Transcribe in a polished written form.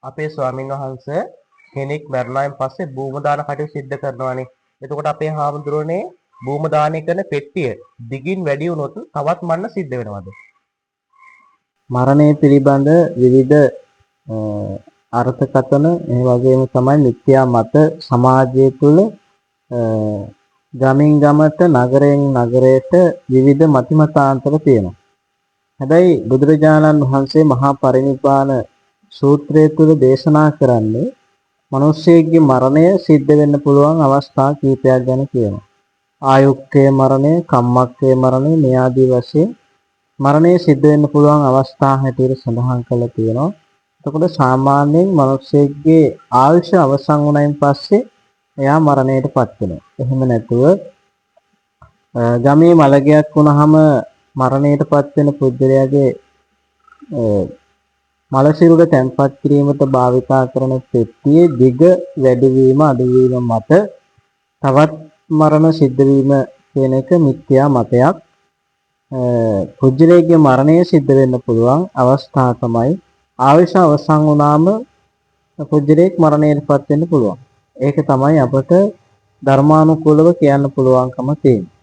අපේ ස්වාමින් වහන්සේ කෙනෙක් මරණයෙන් පස්සේ භූම දාන කටයුතු සිද්ධ කරනවානේ. එතකොට අපේ හාමුදුරනේ භූම දානය කරන පෙට්ටිය දිගින් වැඩි වුණොත් තවත් මරණ සිද්ධ වෙනවද? මරණය පිළිබඳ විවිධ අර්ථකථන ඒ වගේම තමයි මිත්‍යා මත සමාජය තුළ ගමින් ගමට නගරයෙන් නගරයට විවිධ මතිමතාන්තර තියෙනවා. හැබැයි බුදුරජාණන් වහන්සේ මහා පරිනිබ්බාන සූත්‍රය තුළ දේශනා කරන්නේ මිනිස්සෙක්ගේ මරණය සිද්ධ වෙන්න පුළුවන් අවස්ථා කීපයක් ගැන කියනවා. ආයුක්කේ මරණය, කම්මක්කේ මරණය මේ ආදී වශයෙන් මරණය සිද්ධ වෙන්න පුළුවන් අවස්ථා හැටියට සඳහන් කරලා තියෙනවා. එතකොට සාමාන්‍යයෙන් මිනිස්සෙක්ගේ ආයුෂ අවසන් වුණයින් පස්සේ එයා මරණයටපත් වෙනවා. එහෙම නැතුව ගමේ මලගයක් වුණාම මරණයටපත් වෙන පුද්ගලයාගේ මල සිරුර තැන්පත් කිරීමට භාවිතා කරන පෙට්ටියේ දිග වැඩිවීම අඩුවීම මත තවත් මරණ සිද්ධ වීම කියන එක මිත්‍යා මතයක්. පුජ්‍යලයේ මරණය සිද්ධ වෙන්න පුළුවන් අවස්ථා තමයි ආයුෂ අවසන් වුණාම පුජ්‍යලයේ මරණයටපත් වෙන්න පුළුවන්. ඒක තමයි අපට ධර්මානුකූලව කියන්න පුළුවන්කම තියෙන්නේ.